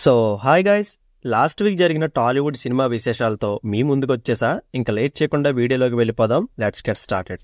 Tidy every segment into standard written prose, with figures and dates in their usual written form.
So hi guys, last week జరిగిన Tollywood cinema విశేషాలతో మీ ముందుకు వచ్చేసా. ఇంకా లేట్ చేయకుండా వీడియోలోకి వెళ్ళిపోదాం. Let's get started.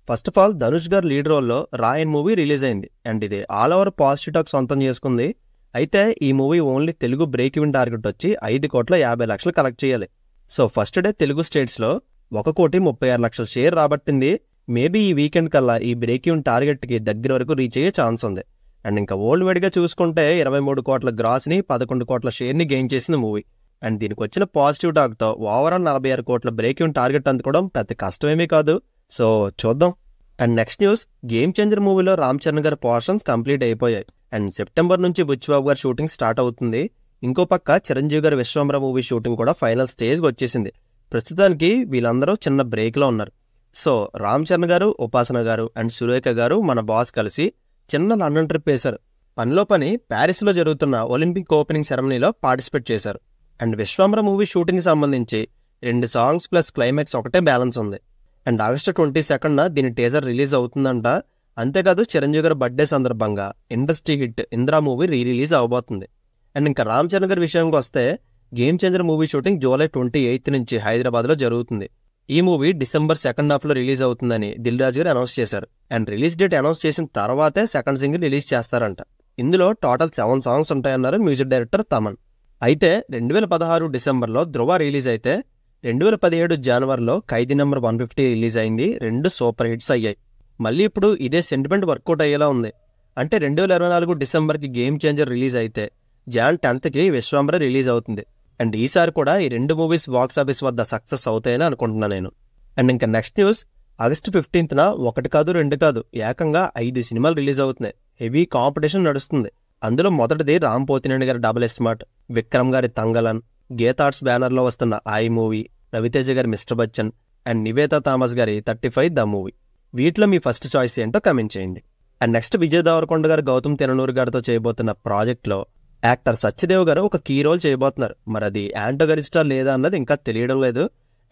First of all, Dhanush గారు లీడ్ రోల్లో రాయన్ మూవీ రిలీజ్ అయింది అండ్ ఇది ఆల్ ఓవర్ పాజిటివ్ టాక్ సొంతం చేసుకుంది. అయితే ఈ movie only Telugu break even target వచ్చి 5,50,00,000 కలెక్ట్ చేయాలి. సో ఫస్ట్ డే తెలుగు స్టేట్స్లో 1,36,00,000 షేర్ రాబట్టింది. మేబీ ఈ వీకెండ్ కల్లా ఈ బ్రేక్ ఈవెన్ టార్గెట్కి దగ్గర వరకు రీచ్ అయ్యే ఛాన్స్ ఉంది. అండ్ ఇంకా వరల్డ్ వైడ్గా చూసుకుంటే 23 కోట్ల గ్రాస్ని 11 కోట్ల షేర్ని గెయిన్ చేసింది మూవీ. అండ్ దీనికి వచ్చిన పాజిటివ్ టాక్తో ఓవరాల్ 46 కోట్ల బ్రేక్ ఈవెన్ టార్గెట్ అందుకోవడం పెద్ద కష్టమేమీ కాదు. సో చూద్దాం. And next news, game changer మూవీలో రామ్ చరణ్ గారి పోర్షన్స్ కంప్లీట్ అయిపోయాయి అండ్ సెప్టెంబర్ నుంచి బుచ్చిబాబు గారి షూటింగ్ స్టార్ట్ అవుతుంది. ఇంకో పక్క చిరంజీవి గారి విశ్వంబర మూవీ షూటింగ్ కూడా ఫైనల్ స్టేజ్కి వచ్చేసింది. ప్రస్తుతానికి వీళ్ళందరూ చిన్న బ్రేక్లో ఉన్నారు. సో రామ్ చరణ్ గారు, ఉపాసన గారు అండ్ సురేఖ గారు మన బాస్ కలిసి చిన్న లండన్ ట్రిప్ వేశారు. పనిలో పని ప్యారిస్లో జరుగుతున్న ఒలింపిక్ ఓపెనింగ్ సెరమనీలో పార్టిసిపేట్ చేశారు. అండ్ విశ్వంబర మూవీ షూటింగ్కి సంబంధించి 2 సాంగ్స్ ప్లస్ క్లైమాక్స్ ఒకటే బ్యాలెన్స్ ఉంది. అండ్ ఆగస్టు 22న దీని టీజర్ రిలీజ్ అవుతుందంట. అంతేకాదు చిరంజీవి గారి బర్త్డే సందర్భంగా industry hit Indra movie release అవబోతుంది. అండ్ ఇంకా రామ్ చరణ్ గారి విషయానికి వస్తే game changer movie shooting July 28 నుంచి హైదరాబాద్లో జరుగుతుంది. ఈ మూవీ డిసెంబర్ సెకండ్ హాఫ్లో రిలీజ్ అవుతుందని దిల్ రాజు గారు అనౌన్స్ చేశారు. అండ్ రిలీజ్ డేట్ అనౌన్స్ చేసిన తర్వాతే సెకండ్ సింగిల్ రిలీజ్ చేస్తారంట. ఇందులో టోటల్ 7 సాంగ్స్ ఉంటాయన్నారు మ్యూజిక్ డైరెక్టర్ తమన్. అయితే 2016 డిసెంబర్లో ధృవ రిలీజ్ అయితే 2017 జనవరిలో ఖైదీ నెంబర్ 150 రిలీజ్ అయింది. 2 సూపర్ హిట్స్ అయ్యాయి. మళ్ళీ ఇప్పుడు ఇదే సెంటిమెంట్ వర్కౌట్ అయ్యేలా ఉంది. అంటే 2024 డిసెంబర్కి గేమ్ చేంజర్ రిలీజ్ అయితే జాన్ 10కి విశ్వంబర రిలీజ్ అవుతుంది. అండ్ ఈసారి కూడా ఈ 2 మూవీస్ బాక్స్ ఆఫీస్ వద్ద సక్సెస్ అవుతాయని అనుకుంటున్నాను నేను. అండ్ ఇంకా నెక్స్ట్ న్యూస్, ఆగస్టు 15న 1 కాదు 2 కాదు ఏకంగా 5 సినిమాలు రిలీజ్ అవుతున్నాయి. హెవీ కాంపిటీషన్ నడుస్తుంది. అందులో మొదటిది రామ్ పోతినేని గారి డబుల్ స్మార్ట్, విక్రమ్ గారి తంగలన్, గీతార్ట్స్ బ్యానర్లో వస్తున్న ఐ మూవీ, రవితేజ గారి mister Bachchan and Nivetha Thomas గారి 35 ద మూవీ. వీటిలో మీ ఫస్ట్ చాయిస్ ఏంటో కమెంట్ చేయండి. అండ్ నెక్స్ట్ విజయ్ దేవరకొండ గారు గౌతమ్ తిరునూరు గారితో చేయబోతున్న ప్రాజెక్ట్లో యాక్టర్ సత్యదేవ్ గారు ఒక కీ రోల్ చేయబోతున్నారు. మరి అది యాంటోగరిస్టా లేదా అన్నది ఇంకా తెలియడం లేదు.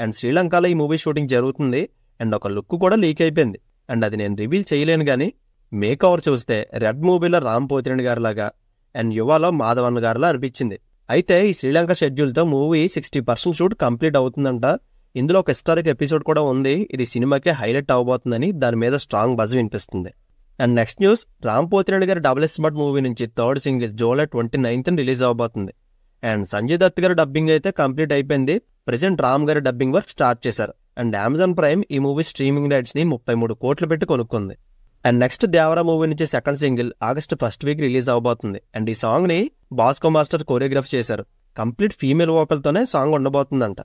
అండ్ శ్రీలంకలో ఈ మూవీ షూటింగ్ జరుగుతుంది అండ్ ఒక లుక్ కూడా లీక్ అయిపోయింది. అండ్ అది నేను రివీల్ చేయలేను కానీ మేక్ ఓవర్ చూస్తే రెడ్ మూవీలో రామ్ పోతినేని గారిలాగా అండ్ యువలో మాధవన్ గారిలా అనిపించింది. అయితే ఈ శ్రీలంక షెడ్యూల్తో మూవీ 60% షూట్ కంప్లీట్ అవుతుందంట. ఇందులో ఒక హిస్టారిక్ ఎపిసోడ్ కూడా ఉంది. ఇది సినిమాకే హైలైట్ అవబోతుందని దాని మీద స్ట్రాంగ్ బజ్ వినిపిస్తుంది. And next news, Ram Pothineni గారి డబుల్ స్మార్ట్ మూవీ నుంచి థర్డ్ సింగిల్ జూలై 29న రిలీజ్ అవబోతుంది. అండ్ సంజయ్ దత్ గారి డబ్బింగ్ అయితే కంప్లీట్ అయిపోయింది. ప్రెజెంట్ రామ్ గారి డబ్బింగ్ వర్క్ స్టార్ట్ చేశారు. అండ్ అమెజాన్ ప్రైమ్ ఈ మూవీ స్ట్రీమింగ్ రైట్స్ని 33 కోట్లు పెట్టి కొనుక్కుంది. అండ్ నెక్స్ట్ దేవరా మూవీ నుంచి second single August 1st week release అవబోతుంది. అండ్ ఈ సాంగ్ని బాస్కో మాస్టర్ కొరియోగ్రఫీ చేశారు. Complete female వోకల్తోనే song ఉండబోతుందంట.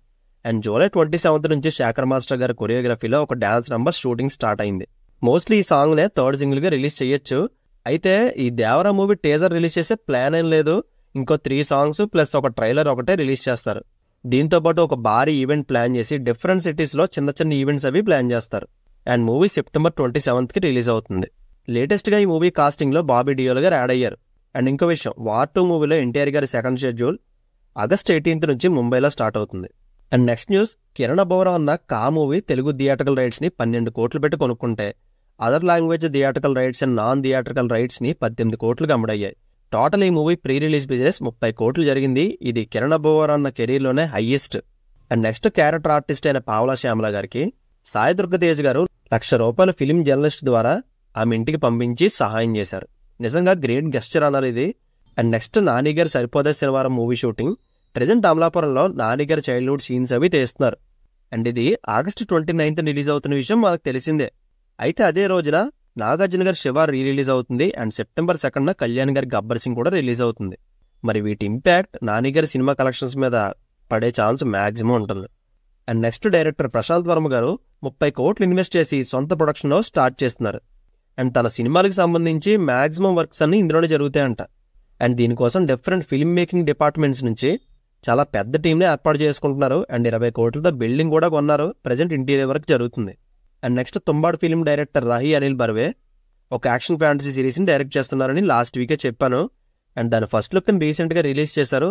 And July 27 నుంచి శేఖర్ మాస్టర్ గారి కొరియోగ్రఫీలో ఒక డాన్స్ నంబర్ షూటింగ్ స్టార్ట్ అయింది. మోస్ట్లీ ఈ సాంగ్నే థర్డ్ సింగిల్గా రిలీజ్ చేయొచ్చు. అయితే ఈ దేవరా మూవీ టీజర్ రిలీజ్ చేసే ప్లాన్ ఏం లేదు. ఇంకో 3 సాంగ్స్ ప్లస్ ఒక ట్రైలర్ ఒకటే రిలీజ్ చేస్తారు. దీంతోపాటు ఒక భారీ ఈవెంట్ ప్లాన్ చేసి డిఫరెంట్ సిటీస్లో చిన్న చిన్న ఈవెంట్స్ అవి ప్లాన్ చేస్తారు. అండ్ మూవీ సెప్టెంబర్ 27కి రిలీజ్ అవుతుంది. లేటెస్ట్గా ఈ మూవీ కాస్టింగ్లో బాబీ డియోల్ గారు యాడ్ అయ్యారు. అండ్ ఇంకో విషయం, వార్ 2 మూవీలో ఎన్టీఆర్ గారి సెకండ్ షెడ్యూల్ ఆగస్ట్ 18 నుంచి ముంబైలో స్టార్ట్ అవుతుంది. And next news, Kiran Abbavaram అన్న కా మూవీ తెలుగు థియేట్రికల్ రైట్స్ని 12 కోట్లు పెట్టి కొనుక్కుంటే other language theatrical rights and non theatrical రైట్స్ని 18 కోట్లుగా అమ్ముడయ్యాయి. టోటల్ ఈ మూవీ ప్రీ రిలీజ్ బిజినెస్ 30 కోట్లు జరిగింది. ఇది కిరణ్ అబ్బవరం అన్న కెరీర్లోనే highest. And next character artist అయిన పావలా శ్యామల గారికి సాయి దుర్గతేజ్ గారు ₹1,00,000 ఫిలిం జర్నలిస్ట్ ద్వారా ఆమె ఇంటికి పంపించి సహాయం చేశారు. నిజంగా గ్రేట్ గెస్చర్ అన్నారు ఇది. అండ్ నెక్స్ట్ నాని గారి సరిపోదే శనివారం మూవీ షూటింగ్ ప్రెజెంట్ అమలాపురంలో నాని గారి చైల్డ్హుడ్ సీన్స్ అవి తీస్తున్నారు. అండ్ ఇది ఆగస్టు 29న రిలీజ్ అవుతున్న విషయం మనకు తెలిసిందే. అయితే అదే రోజున నాగార్జున గారి శివ రిలీజ్ అవుతుంది. అండ్ సెప్టెంబర్ 2న కళ్యాణ్ గారి గబ్బర్ సింగ్ కూడా రిలీజ్ అవుతుంది. మరి వీటి ఇంపాక్ట్ నాని గారి సినిమా కలెక్షన్స్ మీద పడే ఛాన్స్ మ్యాక్సిమం ఉంటుంది. And next director Prashanth Varma గారు 30 కోట్లు ఇన్వెస్ట్ చేసి సొంత ప్రొడక్షన్లో స్టార్ట్ చేస్తున్నారు. అండ్ తన సినిమాలకు సంబంధించి మ్యాక్సిమం వర్క్స్ అన్ని ఇందులోనే జరుగుతాయంట. అండ్ దీనికోసం డిఫరెంట్ ఫిల్మ్ మేకింగ్ డిపార్ట్మెంట్స్ నుంచి చాలా పెద్ద టీంని ఏర్పాటు చేసుకుంటున్నారు. అండ్ 20 కోట్లతో బిల్డింగ్ కూడా కొన్నారు. ప్రజెంట్ ఇంటీరియర్ వర్క్ జరుగుతుంది. And next Tumbbad film director Rahi Anil బర్వే ఒక యాక్షన్ ఫ్యాంటసీ సిరీస్ని డైరెక్ట్ చేస్తున్నారని లాస్ట్ వీకే చెప్పాను. అండ్ దాని ఫస్ట్ లుక్ని రీసెంట్గా రిలీజ్ చేశారు.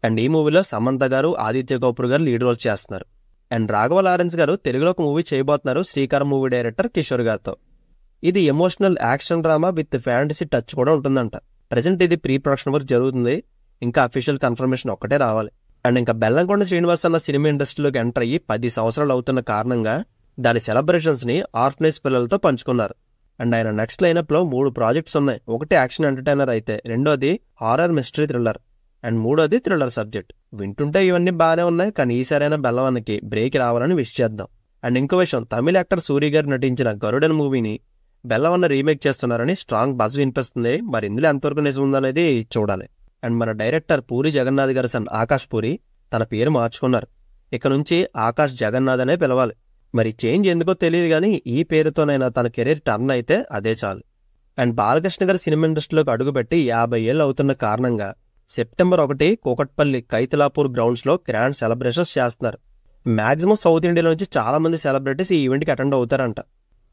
అండ్ ఈ మూవీలో సమంత గారు, ఆదిత్య కపూర్ గారు లీడ్ రోల్స్ చేస్తున్నారు. అండ్ రాఘవ లారెన్స్ గారు తెలుగులో ఒక మూవీ చేయబోతున్నారు శ్రీకారం మూవీ డైరెక్టర్ కిషోర్ గారితో. ఇది emotional action drama with fantasy touch కూడా ఉంటుందంట. ప్రజెంట్ ఇది ప్రీ ప్రొడక్షన్ వర్క్ జరుగుతుంది. ఇంకా అఫీషియల్ కన్ఫర్మేషన్ ఒక్కటే రావాలి. అండ్ ఇంకా బెల్లంకొండ శ్రీనివాస్ అన్న సినిమా ఇండస్ట్రీలోకి ఎంటర్ అయ్యి 10 సంవత్సరాలు అవుతున్న కారణంగా దాని సెలబ్రేషన్స్ని ఆర్ఫనేజ్ పిల్లలతో పంచుకున్నారు. అండ్ ఆయన నెక్స్ట్ లైనప్లో 3 ప్రాజెక్ట్స్ ఉన్నాయి. ఒకటి యాక్షన్ ఎంటర్టైనర్ అయితే, రెండోది హారర్ మిస్టరీ థ్రిల్లర్, అండ్ మూడోది థ్రిల్లర్ సబ్జెక్ట్. వింటుంటే ఇవన్నీ బాగానే ఉన్నాయి, కానీ ఈసారైనా బెల్లవన్నకి బ్రేక్ రావాలని విష్ చేద్దాం. అండ్ ఇంకో విషయం, తమిళ యాక్టర్ సూరి గారు నటించిన గరుడన్ మూవీని బెల్లవన్న రీమేక్ చేస్తున్నారని స్ట్రాంగ్ బజ్ వినిపిస్తుంది. మరి ఇందులో ఎంతవరకు నిజం ఉందనేది చూడాలి. అండ్ మన డైరెక్టర్ పూరి జగన్నాథ్ గారి సన్ ఆకాష్ పూరి తన పేరు మార్చుకున్నారు. ఇక నుంచి ఆకాష్ జగన్నాథ్ అనే పిలవాలి. మరి చేంజ్ ఎందుకో తెలియదు, కానీ ఈ పేరుతోనైనా తన కెరీర్ టర్న్ అయితే అదే చాలు. అండ్ బాలకృష్ణ గారి సినిమా ఇండస్ట్రీలోకి అడుగుపెట్టి 50 ఏళ్ళు అవుతున్న కారణంగా సెప్టెంబర్ 1 కూకట్పల్లి కైతలాపూర్ గ్రౌండ్స్లో గ్రాండ్ సెలబ్రేషన్స్ చేస్తున్నారు. మ్యాక్సిమం సౌత్ ఇండియాలో నుంచి చాలా మంది సెలబ్రిటీస్ ఈ ఈవెంట్కి అటెండ్ అవుతారంట.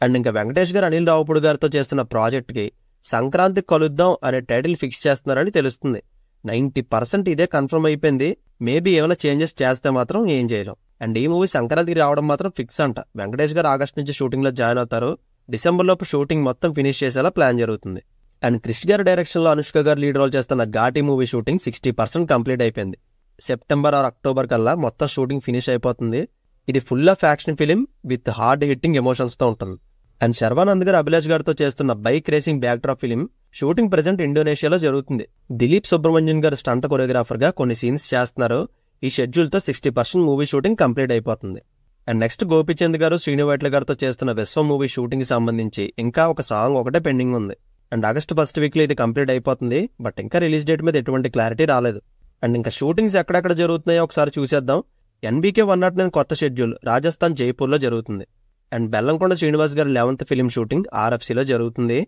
అండ్ ఇంకా వెంకటేష్ గారు అనిల్ రావుపూడి గారితో చేస్తున్న ప్రాజెక్ట్కి సంక్రాంతికి కలుద్దాం అనే టైటిల్ ఫిక్స్ చేస్తున్నారని తెలుస్తుంది. 90% ఇదే కన్ఫర్మ్ అయిపోయింది. మేబీ ఏమైనా చేంజెస్ చేస్తే మాత్రం ఏం చేయలేం. అండ్ ఈ మూవీ సంక్రాంతికి రావడం మాత్రం ఫిక్స్ అంట. వెంకటేష్ గారు ఆగస్ట్ నుంచి షూటింగ్లో జాయిన్ అవుతారు. డిసెంబర్లోపు షూటింగ్ మొత్తం ఫినిష్ చేసేలా ప్లాన్ జరుగుతుంది. అండ్ క్రిష్ గారి డైరెక్షన్లో అనుష్క గారు లీడ్ రోల్ చేస్తున్న ఘాటి మూవీ షూటింగ్ 60% కంప్లీట్ అయిపోయింది. సెప్టెంబర్ ఆర్ అక్టోబర్ కల్లా మొత్తం షూటింగ్ ఫినిష్ అయిపోతుంది. ఇది full of action film with hard hitting ఎమోషన్స్తో ఉంటుంది. అండ్ శర్వానంద్ గారు అభిలాష్ గారితో చేస్తున్న bike racing backdrop film shooting present ఇండోనేషియాలో జరుగుతుంది. దిలీప్ సుబ్రహ్మణ్యం గారు స్టంట్ కొరియోగ్రాఫర్గా కొన్ని సీన్స్ చేస్తున్నారు. ఈ షెడ్యూల్తో 60% మూవీ షూటింగ్ కంప్లీట్ అయిపోతుంది. అండ్ నెక్స్ట్ గోపిచంద్ గారు శ్రీనివైట్ల గారితో చేస్తున్న విశ్వం మూవీ షూటింగ్కి సంబంధించి ఇంకా ఒక సాంగ్ ఒకటే పెండింగ్ ఉంది. అండ్ ఆగస్ట్ ఫస్ట్ వీక్లో ఇది కంప్లీట్ అయిపోతుంది. బట్ ఇంకా రిలీజ్ డేట్ మీద ఎటువంటి క్లారిటీ రాలేదు. అండ్ ఇంకా షూటింగ్స్ ఎక్కడెక్కడ జరుగుతున్నాయో ఒకసారి చూసేద్దాం. NBK 109 కొత్త షెడ్యూల్ రాజస్థాన్ జైపూర్లో జరుగుతుంది. అండ్ బెల్లంకొండ శ్రీనివాస్ గారి 11th ఫిలిం షూటింగ్ RFCలో జరుగుతుంది.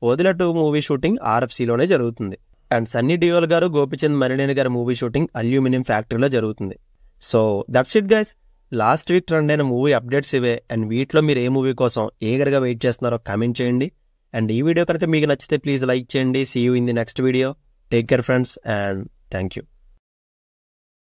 వదిల 2 మూవీ షూటింగ్ RFCలోనే జరుగుతుంది. అండ్ సన్నీ డియోల్ గారు గోపిచంద్ మరినేని గారి మూవీ షూటింగ్ అల్యూమినియం ఫ్యాక్టరీలో జరుగుతుంది. So that's it guys. Last week trend అయిన మూవీ అప్డేట్స్ ఇవే. అండ్ వీటిలో మీరు ఏ మూవీ కోసం ఏగర్గా వెయిట్ చేస్తున్నారో కామెంట్ చేయండి. అండ్ ఈ వీడియో కనుక మీకు నచ్చితే ప్లీజ్ లైక్ చేయండి. See you in the next video. Take care friends and thank you.